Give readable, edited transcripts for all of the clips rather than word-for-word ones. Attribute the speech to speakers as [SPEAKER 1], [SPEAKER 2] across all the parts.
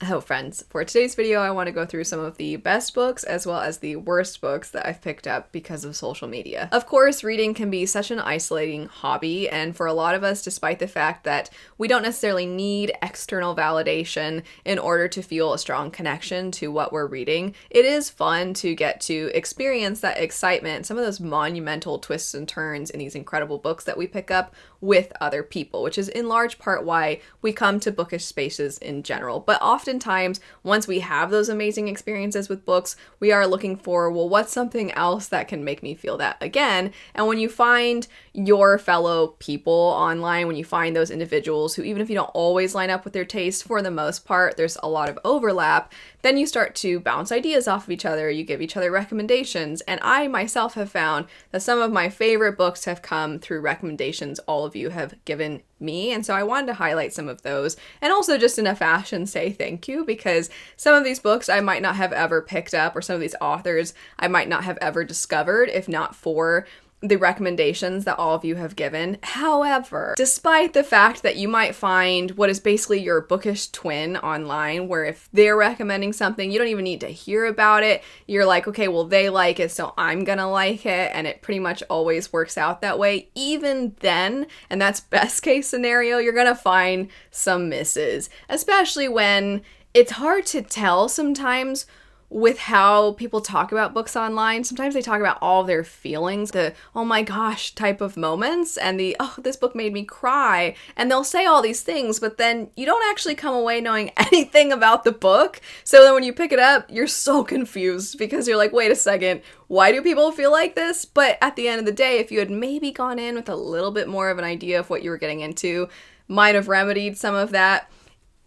[SPEAKER 1] Hello friends, for today's video I want to go through some of the best books as well as the worst books that I've picked up because of social media. Of course, reading can be such an isolating hobby, and for a lot of us, despite the fact that we don't necessarily need external validation in order to feel a strong connection to what we're reading, it is fun to get to experience that excitement, some of those monumental twists and turns in these incredible books that we pick up with other people, which is in large part why we come to bookish spaces in general. But oftentimes, once we have those amazing experiences with books, we are looking for, well, what's something else that can make me feel that again? And when you find your fellow people online, when you find those individuals who, even if you don't always line up with their taste, for the most part, there's a lot of overlap, then you start to bounce ideas off of each other, you give each other recommendations, and I myself have found that some of my favorite books have come through recommendations all of you have given me, and so I wanted to highlight some of those, and also just in a fashion say thank you, because some of these books I might not have ever picked up, or some of these authors I might not have ever discovered if not for the recommendations that all of you have given. However, despite the fact that you might find what is basically your bookish twin online, where if they're recommending something, you don't even need to hear about it. You're like, okay, well, they like it, so I'm gonna like it, and it pretty much always works out that way. Even then, and that's best case scenario, you're gonna find some misses, especially when it's hard to tell sometimes with how people talk about books online. Sometimes they talk about all their feelings, the oh my gosh type of moments, and the oh, this book made me cry, and they'll say all these things, but then you don't actually come away knowing anything about the book. So then when you pick it up, you're so confused because you're like, wait a second, why do people feel like this? But at the end of the day, if you had maybe gone in with a little bit more of an idea of what you were getting into, might have remedied some of that.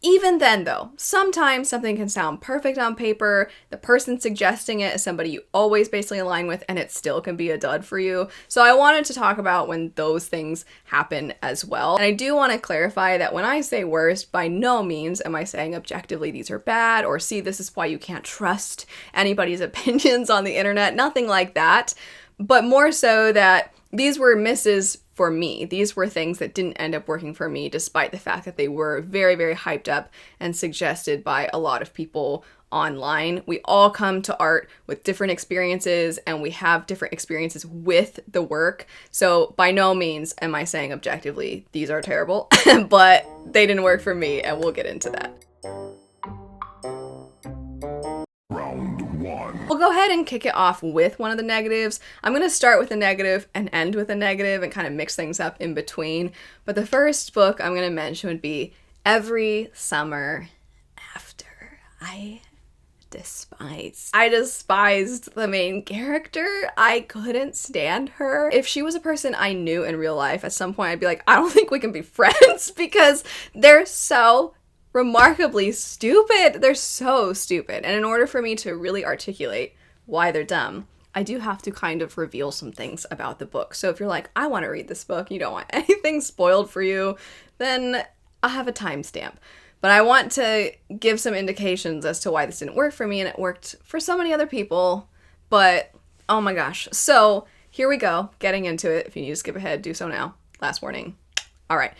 [SPEAKER 1] Even then, though, sometimes something can sound perfect on paper, the person suggesting it is somebody you always basically align with, and it still can be a dud for you. So I wanted to talk about when those things happen as well. And I do want to clarify that when I say worst, by no means am I saying objectively these are bad, or see, this is why you can't trust anybody's opinions on the internet, nothing like that. But more so that these were misses for me. These were things that didn't end up working for me, despite the fact that they were very, very hyped up and suggested by a lot of people online. We all come to art with different experiences, and we have different experiences with the work. So by no means am I saying objectively these are terrible, but they didn't work for me, and we'll get into that. We'll go ahead and kick it off with one of the negatives. I'm going to start with a negative and end with a negative and kind of mix things up in between. But the first book I'm going to mention would be Every Summer After. I despised the main character. I couldn't stand her. If she was a person I knew in real life, at some point I'd be like, I don't think we can be friends because they're so remarkably stupid. They're so stupid. And in order for me to really articulate why they're dumb, I do have to kind of reveal some things about the book. So if you're like, I want to read this book, you don't want anything spoiled for you, then I'll have a timestamp. But I want to give some indications as to why this didn't work for me, and it worked for so many other people. But oh my gosh. So here we go, getting into it. If you need to skip ahead, do so now. Last warning. All right.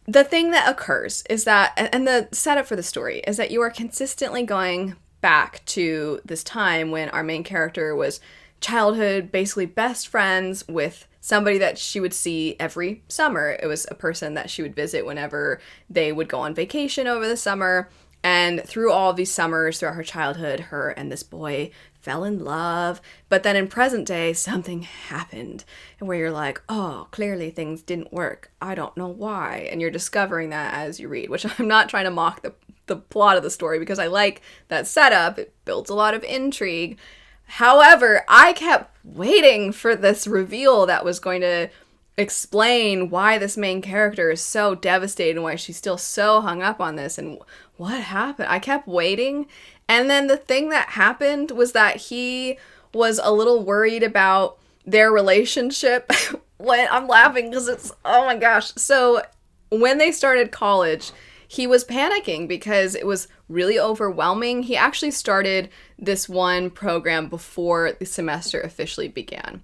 [SPEAKER 1] The thing that occurs is that, and the setup for the story, is that you are consistently going back to this time when our main character was childhood, basically best friends with somebody that she would see every summer. It was a person that she would visit whenever they would go on vacation over the summer. And through all of these summers, throughout her childhood, her and this boy fell in love. But then in present day, something happened. And where you're like, oh, clearly things didn't work. I don't know why. And you're discovering that as you read, which I'm not trying to mock the plot of the story, because I like that setup. It builds a lot of intrigue. However, I kept waiting for this reveal that was going to explain why this main character is so devastated and why she's still so hung up on this and what happened. I kept waiting, and then the thing that happened was that he was a little worried about their relationship. When I'm laughing because it's, oh my gosh. So when they started college, he was panicking because it was really overwhelming. He actually started this one program before the semester officially began.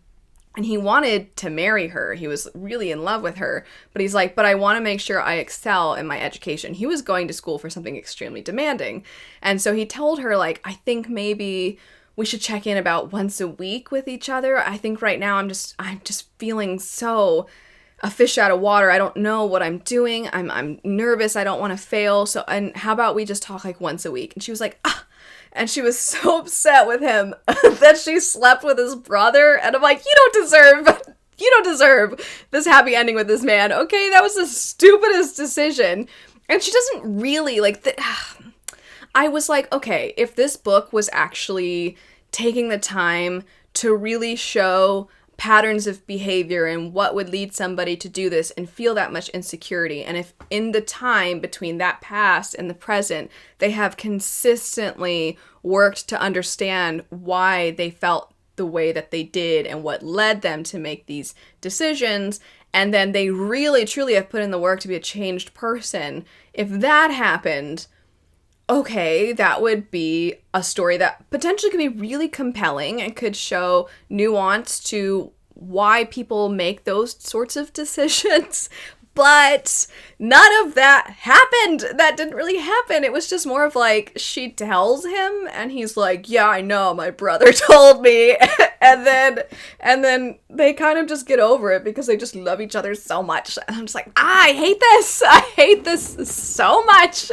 [SPEAKER 1] And he wanted to marry her. He was really in love with her. But he's like, but I want to make sure I excel in my education. He was going to school for something extremely demanding. And so he told her, like, I think maybe we should check in about once a week with each other. I think right now I'm just feeling so a fish out of water. I don't know what I'm doing. I'm nervous. I don't want to fail. So, and how about we just talk like once a week? And she was like, ah. And she was so upset with him that she slept with his brother. And I'm like, you don't deserve this happy ending with this man. Okay, that was the stupidest decision. And she doesn't really, like, I was like, okay, if this book was actually taking the time to really show patterns of behavior and what would lead somebody to do this and feel that much insecurity, and if in the time between that past and the present they have consistently worked to understand why they felt the way that they did and what led them to make these decisions, and then they really truly have put in the work to be a changed person, if that happened, okay, that would be a story that potentially could be really compelling and could show nuance to why people make those sorts of decisions. But none of that happened. That didn't really happen. It was just more of like, she tells him and he's like, yeah, I know, my brother told me. and then they kind of just get over it because they just love each other so much. And I'm just like, I hate this. I hate this so much.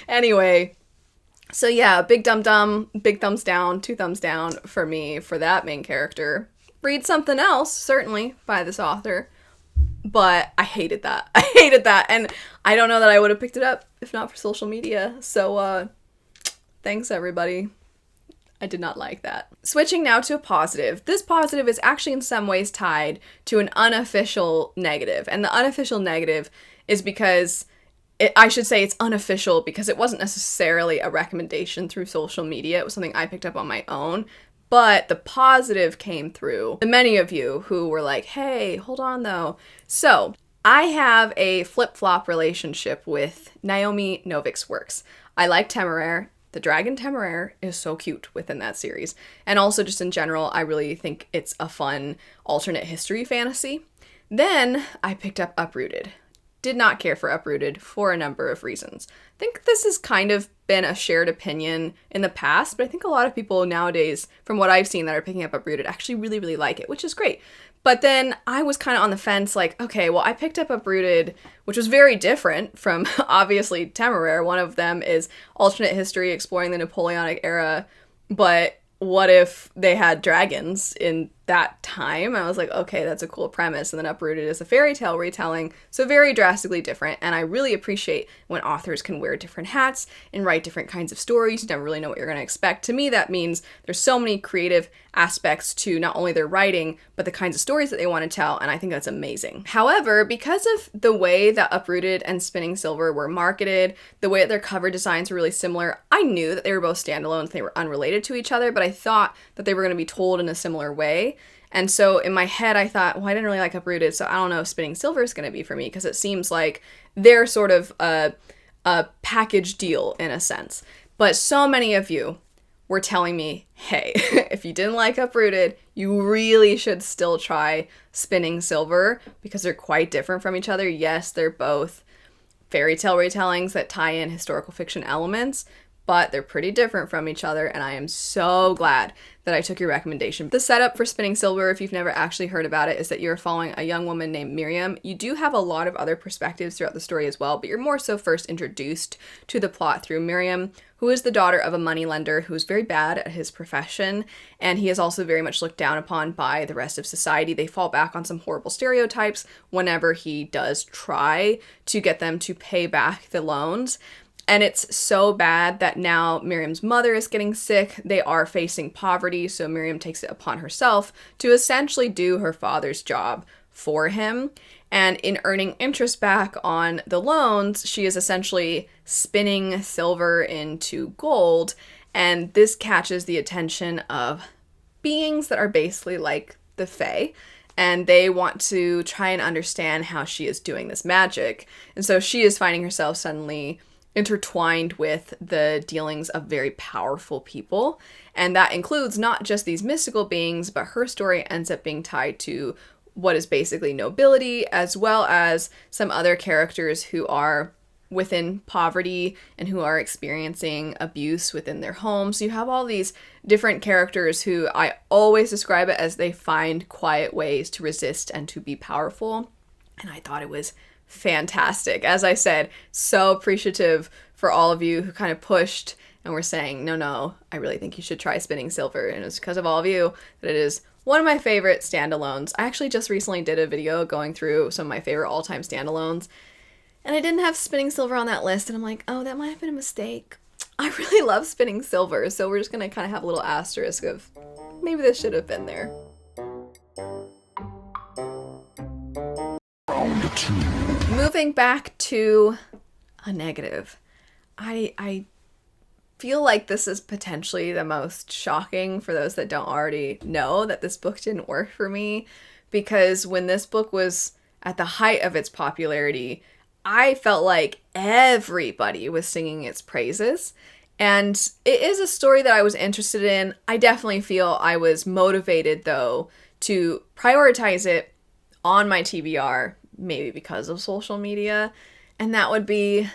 [SPEAKER 1] Anyway, so yeah, big dum-dum, big thumbs down, 2 thumbs down for me for that main character. Read something else, certainly, by this author. But I hated that. I hated that. And I don't know that I would have picked it up if not for social media. So, thanks everybody. I did not like that. Switching now to a positive. This positive is actually in some ways tied to an unofficial negative. And the unofficial negative is because, I should say it's unofficial because it wasn't necessarily a recommendation through social media. It was something I picked up on my own. But the positive came through the many of you who were like, hey, hold on though. So I have a flip-flop relationship with Naomi Novik's works. I like Temeraire. The dragon Temeraire is so cute within that series. And also just in general, I really think it's a fun alternate history fantasy. Then I picked up Uprooted. Did not care for Uprooted for a number of reasons. I think this has kind of been a shared opinion in the past, but I think a lot of people nowadays, from what I've seen that are picking up Uprooted, actually really, really like it, which is great. But then I was kind of on the fence, like, okay, well, I picked up Uprooted, which was very different from, obviously, Temeraire. One of them is alternate history exploring the Napoleonic era, but what if they had dragons in that time? I was like, okay, that's a cool premise. And then Uprooted is a fairy tale retelling, so very drastically different. And I really appreciate when authors can wear different hats and write different kinds of stories. You never really know what you're going to expect. To me, that means there's so many creative aspects to not only their writing, but the kinds of stories that they want to tell, and I think that's amazing. However, because of the way that Uprooted and Spinning Silver were marketed, the way that their cover designs were really similar, I knew that they were both standalones, they were unrelated to each other, but I thought that they were going to be told in a similar way. And so in my head, I thought, well, I didn't really like Uprooted, so I don't know if Spinning Silver is going to be for me, because it seems like they're sort of a package deal in a sense. But so many of you were telling me, hey, if you didn't like Uprooted, you really should still try Spinning Silver because they're quite different from each other. Yes, they're both fairy tale retellings that tie in historical fiction elements, but they're pretty different from each other, and I am so glad that I took your recommendation. The setup for Spinning Silver, if you've never actually heard about it, is that you're following a young woman named Miriam. You do have a lot of other perspectives throughout the story as well, but you're more so first introduced to the plot through Miriam, who is the daughter of a moneylender who's very bad at his profession, and he is also very much looked down upon by the rest of society. They fall back on some horrible stereotypes whenever he does try to get them to pay back the loans. And it's so bad that now Miriam's mother is getting sick. They are facing poverty, so Miriam takes it upon herself to essentially do her father's job for him. And in earning interest back on the loans, she is essentially spinning silver into gold. And this catches the attention of beings that are basically like the Fae. And they want to try and understand how she is doing this magic. And so she is finding herself suddenly intertwined with the dealings of very powerful people. And that includes not just these mystical beings, but her story ends up being tied to what is basically nobility, as well as some other characters who are within poverty and who are experiencing abuse within their homes. So you have all these different characters who I always describe it as they find quiet ways to resist and to be powerful. And I thought it was fantastic. As I said, so appreciative for all of you who kind of pushed and were saying, no, I really think you should try Spinning Silver. And it's because of all of you that it is one of my favorite standalones. I actually just recently did a video going through some of my favorite all-time standalones, and I didn't have Spinning Silver on that list, and I'm like, oh, that might have been a mistake. I really love Spinning Silver, so we're just gonna kind of have a little asterisk of maybe this should have been there. Moving back to a negative. I feel like this is potentially the most shocking for those that don't already know that this book didn't work for me, because when this book was at the height of its popularity, I felt like everybody was singing its praises. And it is a story that I was interested in. I definitely feel I was motivated, though, to prioritize it on my TBR, maybe because of social media, and that would be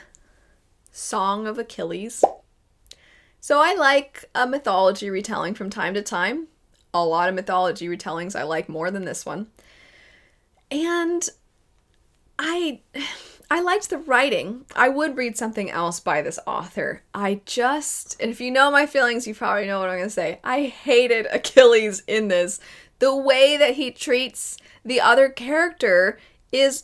[SPEAKER 1] Song of Achilles. So I like a mythology retelling from time to time. A lot of mythology retellings I like more than this one. And I liked the writing. I would read something else by this author. And if you know my feelings, you probably know what I'm going to say. I hated Achilles in this. The way that he treats the other character is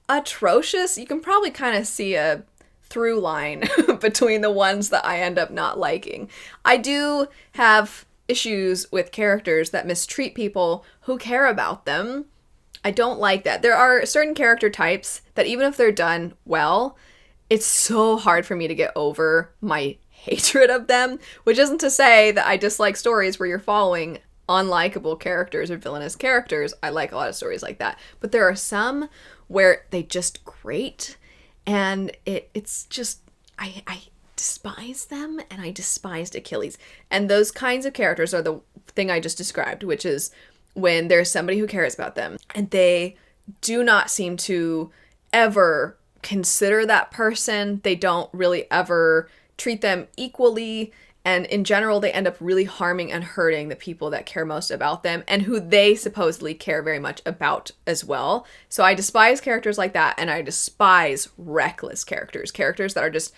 [SPEAKER 1] atrocious. You can probably kind of see a through line between the ones that I end up not liking. I do have issues with characters that mistreat people who care about them. I don't like that. There are certain character types that even if they're done well, it's so hard for me to get over my hatred of them, which isn't to say that I dislike stories where you're following unlikable characters or villainous characters. I like a lot of stories like that. But there are some where they just grate, and it's just, I despise them, and I despised Achilles. And those kinds of characters are the thing I just described, which is when there's somebody who cares about them and they do not seem to ever consider that person. They don't really ever treat them equally. And in general, they end up really harming and hurting the people that care most about them and who they supposedly care very much about as well. So I despise characters like that, and I despise reckless characters that are just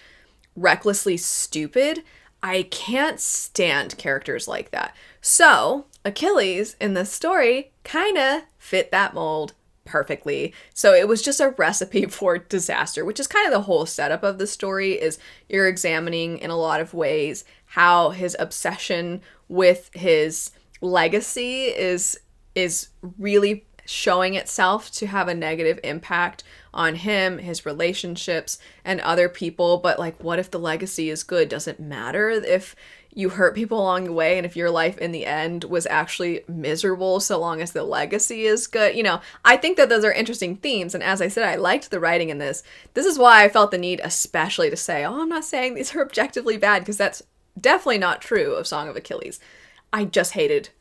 [SPEAKER 1] recklessly stupid. I can't stand characters like that. So Achilles in this story kind of fit that mold perfectly. So it was just a recipe for disaster, which is kind of the whole setup of the story. Is you're examining in a lot of ways how his obsession with his legacy is really showing itself to have a negative impact on him, his relationships, and other people. But like, what if the legacy is good? Does it matter if you hurt people along the way, and if your life in the end was actually miserable, so long as the legacy is good? You know, I think that those are interesting themes, and as I said, I liked the writing in this. This is why I felt the need especially to say, oh, I'm not saying these are objectively bad, because that's definitely not true of Song of Achilles. I just hated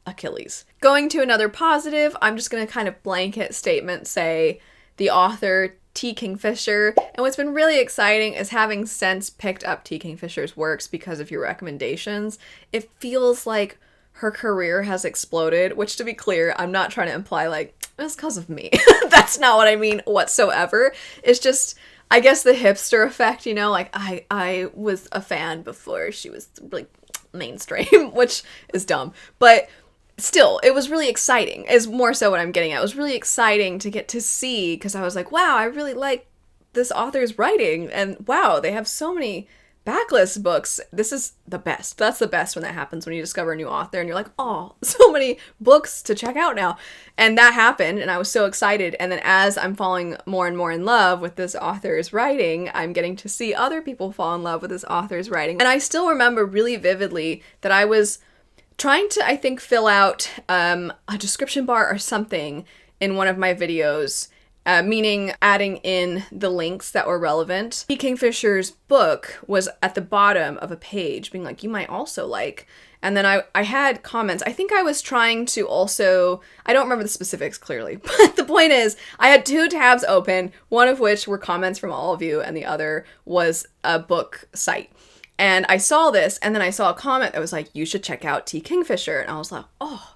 [SPEAKER 1] Achilles. Going to another positive, I'm just going to kind of blanket statement say the author T. Kingfisher. And what's been really exciting is having since picked up T. Kingfisher's works because of your recommendations, it feels like her career has exploded, which, to be clear, I'm not trying to imply like it's because of me. That's not what I mean whatsoever. It's just, I guess, the hipster effect, you know, like I was a fan before she was like mainstream, which is dumb, but still, it was really exciting, is more so what I'm getting at. It was really exciting to get to see, because I was like, wow, I really like this author's writing, and wow, they have so many backlist books. This is the best. That's the best when that happens, when you discover a new author and you're like, oh, so many books to check out now. And that happened, and I was so excited. And then as I'm falling more and more in love with this author's writing, I'm getting to see other people fall in love with this author's writing. And I still remember really vividly that I was trying to, I think, fill out a description bar or something in one of my videos meaning adding in the links that were relevant. T. Kingfisher's book was at the bottom of a page being like, you might also like. And then I had comments. I think I was trying to also, I don't remember the specifics clearly, but the point is I had 2 tabs open, one of which were comments from all of you and the other was a book site. And I saw this, and then I saw a comment that was like, you should check out T. Kingfisher. And I was like, oh,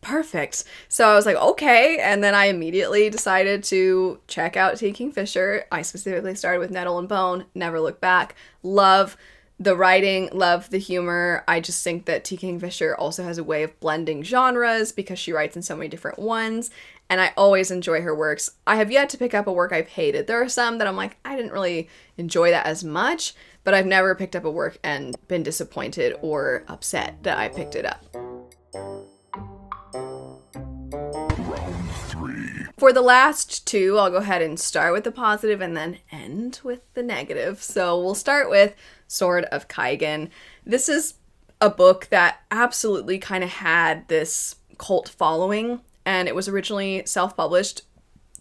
[SPEAKER 1] perfect. So I was like, okay. And then I immediately decided to check out T. Kingfisher. I specifically started with Nettle and Bone, never looked back. Love the writing, love the humor. I just think that T. Kingfisher also has a way of blending genres because she writes in so many different ones. And I always enjoy her works. I have yet to pick up a work I've hated. There are some that I'm like, I didn't really enjoy that as much, but I've never picked up a work and been disappointed or upset that I picked it up.
[SPEAKER 2] Round 3.
[SPEAKER 1] For the last 2, I'll go ahead and start with the positive and then end with the negative. So we'll start with Sword of Kaigen. This is a book that absolutely kind of had this cult following, and it was originally self-published.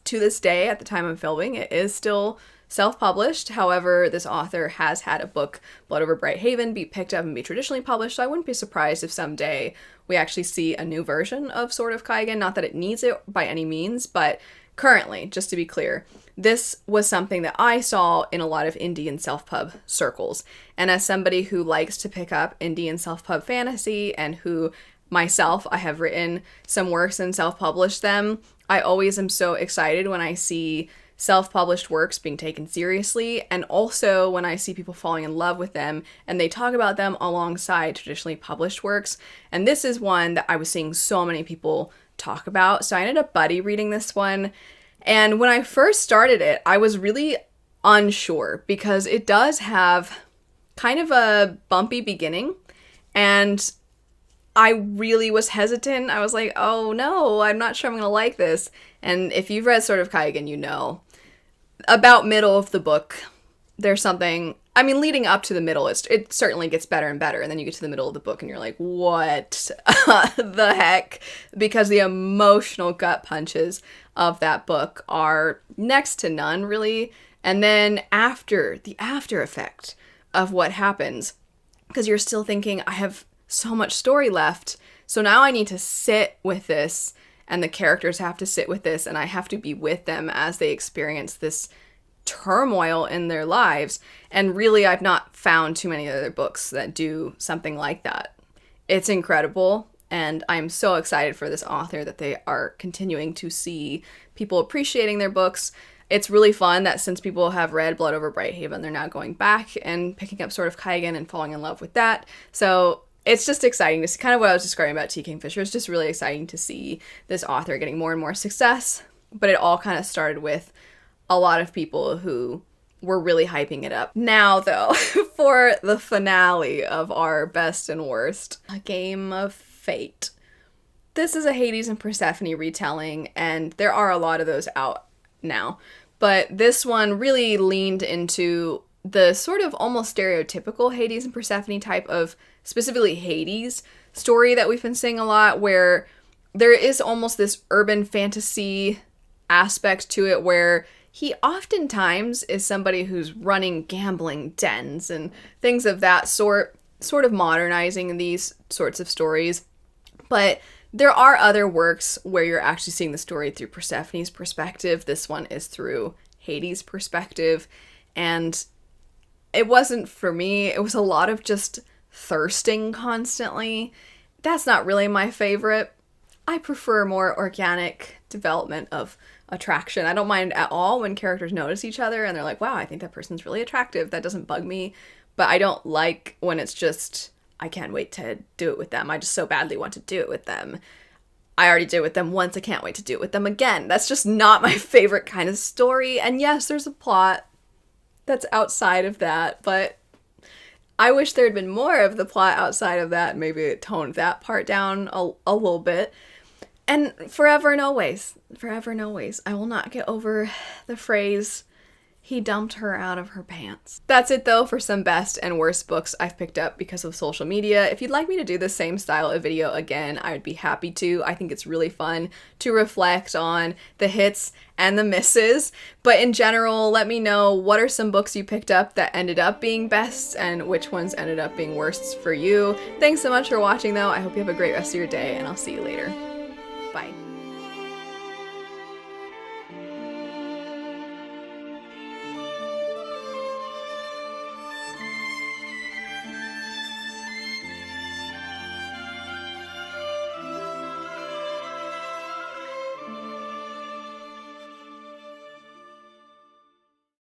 [SPEAKER 1] To this day, at the time I'm filming, it is still self-published. However, this author has had a book, Blood Over Bright Haven, be picked up and be traditionally published, so I wouldn't be surprised if someday we actually see a new version of Sword of Kaigen. Not that it needs it by any means, but currently, just to be clear, this was something that I saw in a lot of indie and self-pub circles. And as somebody who likes to pick up indie and self-pub fantasy, and who myself, I have written some works and self-published them, I always am so excited when I see self-published works being taken seriously, and also when I see people falling in love with them and they talk about them alongside traditionally published works. And this is one that I was seeing so many people talk about, so I ended up buddy reading this one. And when I first started it, I was really unsure because it does have kind of a bumpy beginning, and I really was hesitant. I was like, oh no, I'm not sure I'm gonna like this. And if you've read Sword of Kaigen, you know, about middle of the book, there's something, I mean, leading up to the middle, it certainly gets better and better, and then you get to the middle of the book and you're like, what the heck? Because the emotional gut punches of that book are next to none, really. And then after, the after effect of what happens, because you're still thinking, I have so much story left, so now I need to sit with this, and the characters have to sit with this, and I have to be with them as they experience this turmoil in their lives. And really, I've not found too many other books that do something like that. It's incredible, and I'm so excited for this author that they are continuing to see people appreciating their books. It's really fun that since people have read Blood Over Bright Haven, they're now going back and picking up Sword of Kaigen and falling in love with that. So it's just exciting to see, kind of what I was describing about T. Kingfisher. It's just really exciting to see this author getting more and more success. But it all kind of started with a lot of people who were really hyping it up. Now, though, for the finale of our best and worst, A Game of Fate. This is a Hades and Persephone retelling, and there are a lot of those out now. But this one really leaned into the sort of almost stereotypical Hades and Persephone type of, specifically Hades, story that we've been seeing a lot, where there is almost this urban fantasy aspect to it, where he oftentimes is somebody who's running gambling dens and things of that sort of modernizing these sorts of stories. But there are other works where you're actually seeing the story through Persephone's perspective. This one is through Hades' perspective, and it wasn't for me. It was a lot of just thirsting constantly. That's not really my favorite. I prefer more organic development of attraction. I don't mind at all when characters notice each other and they're like, wow, I think that person's really attractive. That doesn't bug me. But I don't like when it's just, I can't wait to do it with them. I just so badly want to do it with them. I already did it with them once. I can't wait to do it with them again. That's just not my favorite kind of story. And yes, there's a plot that's outside of that, but I wish there had been more of the plot outside of that. Maybe it toned that part down a little bit. And forever and always, I will not get over the phrase, He dumped her out of her pants. That's it though for some best and worst books I've picked up because of social media. If you'd like me to do the same style of video again, I would be happy to. I think it's really fun to reflect on the hits and the misses. But in general, let me know what are some books you picked up that ended up being best and which ones ended up being worst for you. Thanks so much for watching though. I hope you have a great rest of your day and I'll see you later. Bye.